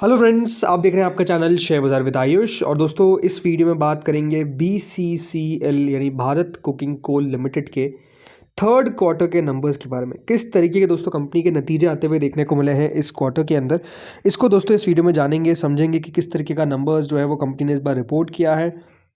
Hello friends, आप देख रहे हैं आपका चैनल शेयर बाज़ार विद आयुष। और दोस्तों, इस वीडियो में बात करेंगे BCCL यानी भारत कुकिंग कोल लिमिटेड के थर्ड क्वार्टर के नंबर्स के बारे में। किस तरीके के दोस्तों कंपनी के नतीजे आते हुए देखने को मिले हैं इस क्वार्टर के अंदर, इसको दोस्तों इस वीडियो में जानेंगे, समझेंगे कि किस तरीके का नंबर्स जो है वो कंपनी ने इस बार रिपोर्ट किया है,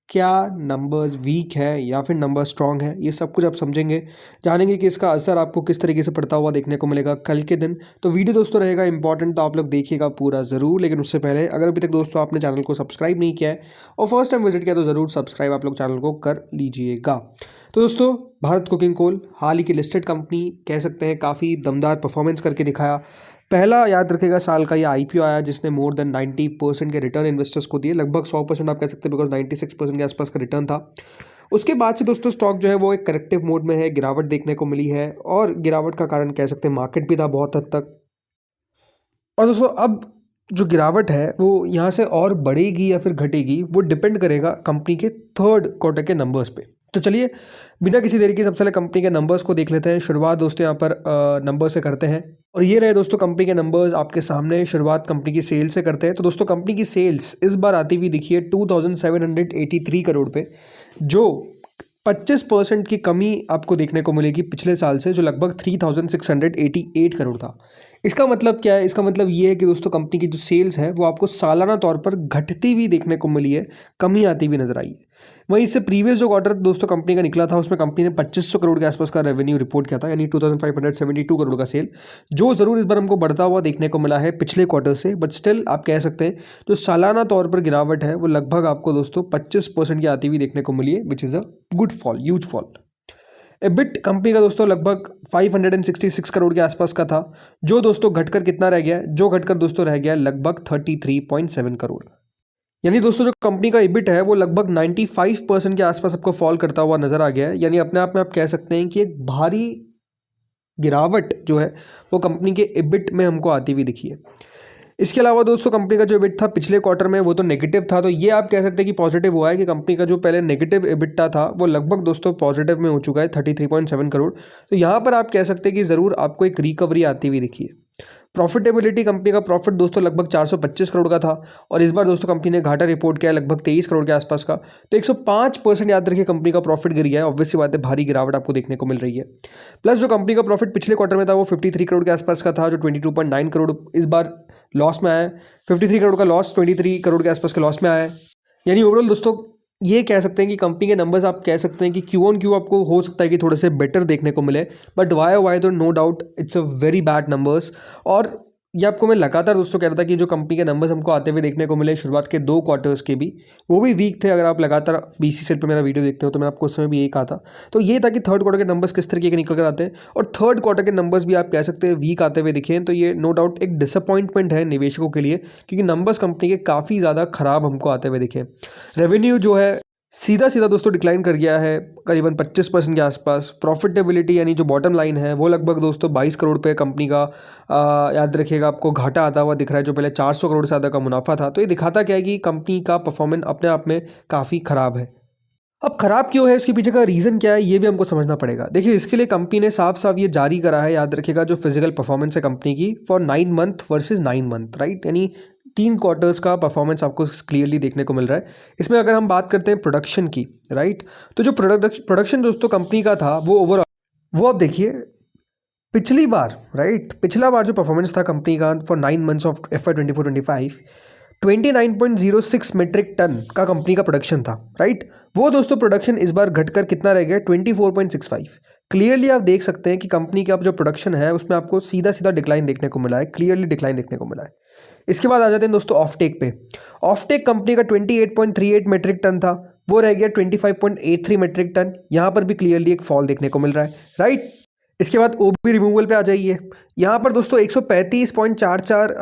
क्या नंबर्स वीक है या फिर नंबर स्ट्रांग है। ये सब कुछ आप समझेंगे, जानेंगे कि इसका असर आपको किस तरीके से पड़ता हुआ देखने को मिलेगा कल के दिन। तो वीडियो दोस्तों रहेगा इंपॉर्टेंट, तो आप लोग देखिएगा पूरा ज़रूर। लेकिन उससे पहले अगर अभी तक दोस्तों आपने चैनल को सब्सक्राइब नहीं किया है और फर्स्ट टाइम विजिट किया तो ज़रूर सब्सक्राइब आप लोग चैनल को कर लीजिएगा। तो दोस्तों, भारत कुकिंग कोल हाल ही की लिस्टेड कंपनी, कह सकते हैं काफ़ी दमदार परफॉर्मेंस करके दिखाया। पहला याद रखेगा साल का ये IPO आया जिसने मोर देन 90% के रिटर्न इन्वेस्टर्स को दिए, लगभग 100% आप कह सकते हैं, बिकॉज 96% के आसपास का रिटर्न था। उसके बाद से दोस्तों स्टॉक जो है वो एक करेक्टिव मोड में है, गिरावट देखने को मिली है और गिरावट का कारण कह सकते हैं मार्केट भी था बहुत हद तक। और दोस्तों अब जो गिरावट है वो यहाँ से और बढ़ेगी या फिर घटेगी, वो डिपेंड करेगा कंपनी के थर्ड क्वार्टर के नंबर्स पे। तो चलिए बिना किसी देरी के सबसे पहले कंपनी के नंबर्स को देख लेते हैं। शुरुआत दोस्तों यहाँ पर नंबर से करते हैं और ये रहे दोस्तों कंपनी के नंबर्स आपके सामने। शुरुआत कंपनी की सेल्स से करते हैं। तो दोस्तों कंपनी की सेल्स इस बार आती हुई दिखी है 2783 करोड़ पे, जो 25% की कमी आपको देखने को मिलेगी पिछले साल से, जो लगभग 3688 करोड़ था। इसका मतलब क्या है? इसका मतलब ये है कि दोस्तों कंपनी की जो सेल्स है वो आपको सालाना तौर पर घटती हुई देखने को मिली है, कमी आती हुई नजर आई है। वहीं इससे प्रीवियस जो क्वार्टर दोस्तों कंपनी का निकला था उसमें कंपनी ने 2500 करोड़ के आसपास का रेवेन्यू रिपोर्ट किया था, यानी 2572 करोड़ का सेल, जो ज़रूर इस बार हमको बढ़ता हुआ देखने को मिला है पिछले क्वार्टर से। बट स्टिल आप कह सकते हैं जो सालाना तौर पर गिरावट है वो लगभग आपको दोस्तों 25% की आती हुई देखने को मिली है, which is a good fall, huge fall. EBIT company का दोस्तों लगभग 566 करोड़ के आसपास का था, जो दोस्तों घटकर कितना रह गया है? जो घटकर दोस्तों रह गया है लगभग 33.7 करोड़। यानी दोस्तों जो कंपनी का इबिट है वो लगभग 95% के आसपास आपको फॉल करता हुआ नजर आ गया है। यानी अपने आप में आप कह सकते हैं कि एक भारी गिरावट जो है वो कंपनी के इबिट में हमको आती हुई दिखी है। इसके अलावा दोस्तों कंपनी का जो इबिट था पिछले क्वार्टर में वो तो नेगेटिव था, तो ये आप कह सकते हैं कि पॉजिटिव हुआ है कि कंपनी का जो पहले नेगेटिव इबिटा था वो लगभग दोस्तों पॉजिटिव में हो चुका है 33.7 करोड़। तो यहाँ पर आप कह सकते हैं कि ज़रूर आपको एक रिकवरी आती हुई दिखी है। प्रॉफिटेबिलिटी, कंपनी का प्रॉफिट दोस्तों लगभग 425 करोड़ का था और इस बार दोस्तों कंपनी ने घाटा रिपोर्ट किया है लगभग 23 करोड़ के आसपास का। तो 105% याद रखिए कंपनी का प्रॉफिट गिर गया है। ऑब्वियसली बात है, भारी गिरावट आपको देखने को मिल रही है। प्लस जो कंपनी का प्रॉफिट पिछले क्वार्टर में था वो 53 करोड़ के आसपास का था, जो 22.9 करोड़ इस बार लॉस में आया है। 53 करोड़ का लॉस 23 करोड़ के आसपास के लॉस में आया है। यानी ओवरऑल दोस्तों ये कह सकते हैं कि कंपनी के नंबर्स आप कह सकते हैं कि क्यू ऑन क्यू आपको हो सकता है कि थोड़े से बेटर देखने को मिले, बट वाई तो no doubt it's a very bad numbers. और ये आपको मैं लगातार दोस्तों कह रहा था कि जो कंपनी के नंबर्स हमको आते हुए देखने को मिले शुरुआत के 2 क्वार्टर्स के भी, वो भी वीक थे। अगर आप लगातार BCCL पे मेरा वीडियो देखते हो तो मैं आपको उस समय भी यही कहा था। तो ये था कि थर्ड क्वार्टर के नंबर्स किस तरीके के निकल कर आते हैं, और थर्ड क्वार्टर के नंबर्स भी आप कह सकते हैं वीक आते हुए दिखे हैं। तो ये नो डाउट एक डिसअपॉइंटमेंट है निवेशकों के लिए, क्योंकि नंबर्स कंपनी के काफ़ी ज़्यादा खराब हमको आते हुए दिखे। रेवेन्यू जो है सीधा सीधा दोस्तों डिक्लाइन कर गया है करीबन 25% के आसपास। प्रॉफिटेबिलिटी यानी जो बॉटम लाइन है वो लगभग दोस्तों 22 करोड़ पे कंपनी का याद रखिएगा आपको घाटा आता हुआ दिख रहा है, जो पहले 400 करोड़ से ज़्यादा का मुनाफा था। तो ये दिखाता क्या है कि कंपनी का परफॉर्मेंस अपने आप में काफ़ी ख़राब है। अब खराब क्यों है, उसके पीछे का रीज़न क्या है, ये भी हमको समझना पड़ेगा। देखिए, इसके लिए कंपनी ने साफ साफ ये जारी करा है, याद रखिएगा, जो फिजिकल परफॉर्मेंस है कंपनी की for 9 month versus 9 month, right. यानी 3 क्वार्टर्स का परफॉर्मेंस आपको क्लियरली देखने को मिल रहा है। इसमें अगर हम बात करते हैं प्रोडक्शन की, राइट, तो जो प्रोडक्शन दोस्तों कंपनी का था वो ओवरऑल, वो आप देखिए पिछली बार, राइट, पिछला बार जो परफॉर्मेंस था कंपनी का for 9 months of FY 24-25, 29.06 metric ton का कंपनी का प्रोडक्शन था, राइट। वो दोस्तों प्रोडक्शन इस बार घटकर कितना रह गया? 24.65। क्लियरली आप देख सकते हैं कि कंपनी का जो प्रोडक्शन है उसमें आपको सीधा सीधा डिक्लाइन देखने को मिला है, क्लियरली डिक्लाइन देखने को मिला है। इसके बाद आ जाते हैं दोस्तों ऑफ टेक पे। ऑफ टेक कंपनी का 28.38 मेट्रिक टन था, वो रह गया 25.83 मेट्रिक टन। यहाँ पर भी क्लियरली एक फॉल देखने को मिल रहा है, राइट। इसके बाद OB रिमूवल पे आ जाइए। यहाँ पर दोस्तों 135.44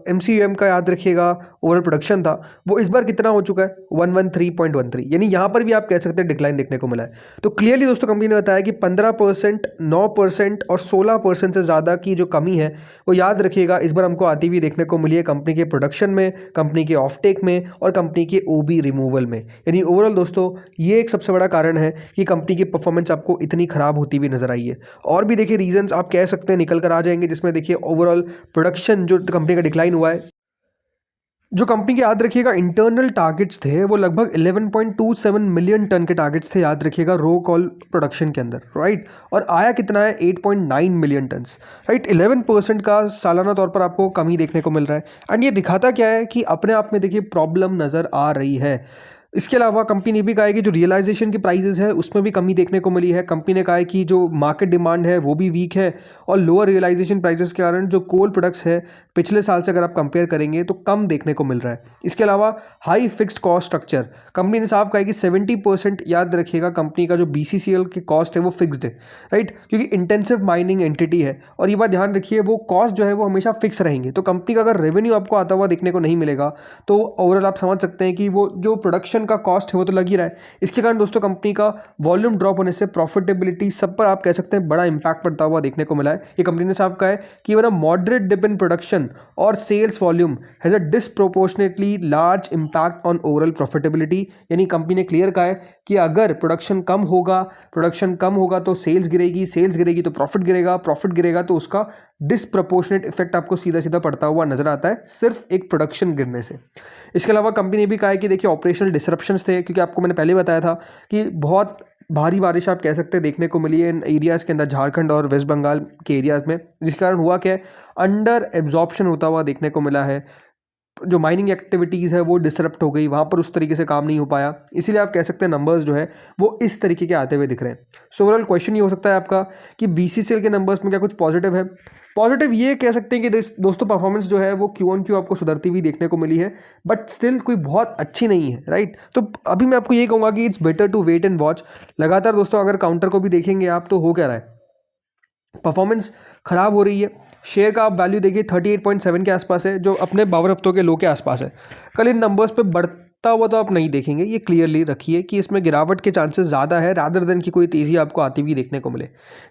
MCM का याद रखिएगा ओवरऑल प्रोडक्शन था, वो इस बार कितना हो चुका है? 113.13। यानी यहाँ पर भी आप कह सकते हैं डिक्लाइन देखने को मिला है। तो क्लियरली दोस्तों कंपनी ने बताया कि 15%, 9% और 16% से ज़्यादा की जो कमी है वो याद रखिएगा इस बार हमको आती हुई देखने को मिली है कंपनी के प्रोडक्शन में, कंपनी के ऑफ टेक में और कंपनी के OB रिमूवल में। यानी ओवरऑल दोस्तों ये एक सबसे बड़ा कारण है कि कंपनी की परफॉर्मेंस आपको इतनी ख़राब होती हुई नजर आई है। और भी देखिए रीजंस आप कह सकते हैं निकल कर आ जाएंगे, जिसमें देखिए ओवरऑल प्रोडक्शन जो कंपनी का डिक्लाइन हुआ है जो कंपनी के याद रखिएगा इंटरनल टारगेट्स थे वो लगभग 11.27 मिलियन टन के टारगेट्स थे, याद रखिएगा रो कॉल प्रोडक्शन के अंदर, राइट। और आया कितना है 8.9 मिलियन टन्स, राइट। 11% का सालाना तौर पर आपको कमी देखने को मिल रहा है। एंड ये दिखाता क्या है कि अपने आप में देखिए प्रॉब्लम नज़र आ रही है। इसके अलावा कंपनी ने भी कहा है कि जो रियलाइजेशन की प्राइसेस है उसमें भी कमी देखने को मिली है। कंपनी ने कहा है कि जो मार्केट डिमांड है वो भी वीक है और लोअर रियलाइजेशन प्राइसेस के कारण जो कोल प्रोडक्ट्स है पिछले साल से अगर आप कंपेयर करेंगे तो कम देखने को मिल रहा है। इसके अलावा high fixed cost structure, company ने साफ कहा है कि 70% याद रखिएगा कंपनी का जो BCCL के कॉस्ट है वो फिक्स्ड है, राइट, क्योंकि इंटेंसिव माइनिंग एंटिटी है और ये बात ध्यान रखिए वो कॉस्ट जो है वो हमेशा फिक्स रहेंगे। तो कंपनी का अगर रेवेन्यू आपको आता हुआ देखने को नहीं मिलेगा तो ओवरऑल आप समझ सकते हैं कि वो जो प्रोडक्शन का कॉस्ट है वो तो लग ही रहा है। इसके कारण दोस्तों कंपनी का वॉल्यूम ड्रॉप होने से प्रॉफिटेबिलिटी सब पर आप कह सकते हैं बड़ा इंपैक्ट पड़ता हुआ देखने को मिला है। ये कंपनी ने साफ कहा है कि even a moderate dip in production और sales volume has a disproportionately large impact on overall profitability. यानी कंपनी ने क्लियर कहा है कि अगर प्रोडक्शन कम होगा तो सेल्स गिरेगी तो प्रॉफिट गिरेगा तो उसका डिस्प्रपोर्शनेट इफेक्ट आपको सीधा सीधा पड़ता हुआ नजर आता है सिर्फ एक प्रोडक्शन गिरने से। इसके अलावा कंपनी ने भी कहा है कि देखिए ऑपरेशनल डिसरप्शंस थे, क्योंकि आपको मैंने पहले बताया था कि बहुत भारी बारिश आप कह सकते हैं देखने को मिली है इन एरियाज़ के अंदर, झारखंड और वेस्ट बंगाल के एरियाज़ में, जिसके कारण हुआ क्या है अंडर एब्जॉर्प्शन होता हुआ देखने को मिला है। जो माइनिंग एक्टिविटीज़ है वो डिसरप्ट हो गई, वहाँ पर उस तरीके से काम नहीं हो पाया, इसीलिए आप कह सकते हैं नंबर्स जो है वो इस तरीके के आते हुए दिख रहे हैं। सो ओवरऑल क्वेश्चन ये हो सकता है आपका कि BCCL के नंबर्स में क्या कुछ पॉजिटिव है। पॉजिटिव ये कह सकते हैं कि दोस्तों परफॉर्मेंस जो है वो Q-on-Q आपको सुधरती हुई देखने को मिली है, बट स्टिल कोई बहुत अच्छी नहीं है, राइट। तो अभी मैं आपको ये कहूँगा कि it's better to wait and watch. लगातार दोस्तों अगर काउंटर को भी देखेंगे आप तो हो क्या रहा है, परफॉर्मेंस खराब हो रही है। शेयर का आप वैल्यू देखिए 38.7 के आसपास है, जो अपने 52 हफ्तों के लो के आसपास है। कल इन नंबर्स पे बढ़ता हुआ तो आप नहीं देखेंगे, ये क्लियरली रखिए कि इसमें गिरावट के चांसेस ज़्यादा है रादर देन कि कोई तेज़ी आपको आती हुई देखने को मिले।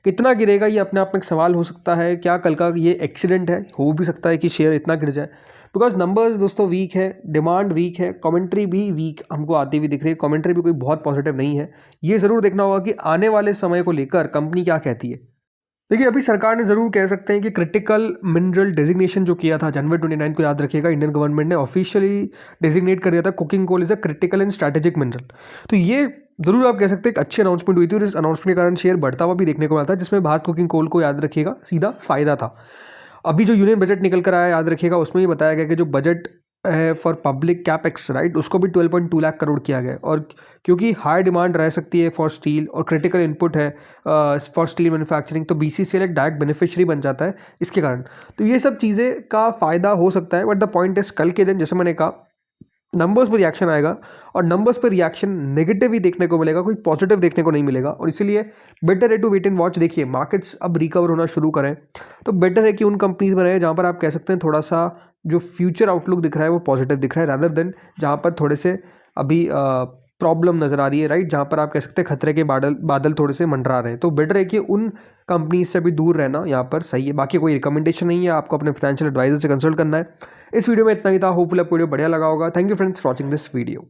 कितना गिरेगा ये अपने आप में एक सवाल हो सकता है, क्या कल का ये एक्सीडेंट है, हो भी सकता है कि शेयर इतना गिर जाए, बिकॉज नंबर्स दोस्तों वीक है, डिमांड वीक है, कमेंट्री भी वीक हमको आती हुई दिख रही है, कमेंट्री भी कोई बहुत पॉजिटिव नहीं है। ये ज़रूर देखना होगा कि आने वाले समय को लेकर कंपनी क्या कहती है। देखिए अभी सरकार ने ज़रूर कह सकते हैं कि क्रिटिकल मिनरल डेजिग्नेशन जो किया था जनवरी 29 को, याद रखिएगा इंडियन गवर्नमेंट ने ऑफिशियली डेजिग्नेट कर दिया था coking coal is a critical and strategic mineral. तो ये ज़रूर आप कह सकते हैं एक अच्छी अनाउंसमेंट हुई थी और इस अनाउंसमेंट के कारण शेयर बढ़ता हुआ भी देखने को मिला था, जिसमें भारत कुकिंग कोल को याद रखिएगा सीधा फायदा था। अभी जो यूनियन बजट निकल कर आया याद रखिएगा उसमें ये बताया गया कि जो बजट है फॉर पब्लिक कैपेक्स, राइट, उसको भी 12.2 लाख करोड़ किया गया है। और क्योंकि हाई डिमांड रह सकती है फॉर स्टील और क्रिटिकल इनपुट है फॉर स्टील मैन्युफैक्चरिंग, तो BCCL एक डायरेक्ट बेनिफिशियरी बन जाता है इसके कारण। तो ये सब चीज़ें का फ़ायदा हो सकता है, बट द पॉइंट इज कल के दिन जैसे मैंने कहा नंबर्स पर रिएक्शन आएगा और नंबर्स पर रिएक्शन नेगेटिव ही देखने को मिलेगा, कोई पॉजिटिव देखने को नहीं मिलेगा। और इसीलिए बेटर है टू वेट एंड वॉच। देखिए मार्केट्स अब रिकवर होना शुरू करें तो बेटर है कि उन कंपनीज में रहे जहाँ पर आप कह सकते हैं थोड़ा सा जो फ्यूचर आउटलुक दिख रहा है वो पॉजिटिव दिख रहा है, रादर देन जहाँ पर थोड़े से अभी प्रॉब्लम नज़र आ रही है, राइट, जहाँ पर आप कह सकते हैं खतरे के बादल थोड़े से मंडरा रहे हैं। तो बेटर है कि उन कंपनीज से भी दूर रहना यहाँ पर सही है। बाकी कोई रिकमेंडेशन नहीं है, आपको अपने फाइनेंशियल एडवाइजर से कंसल्ट करना है। इस वीडियो में इतना ही था, होपफुल आपको वीडियो बढ़िया लगा होगा। Thank you friends for watching this video.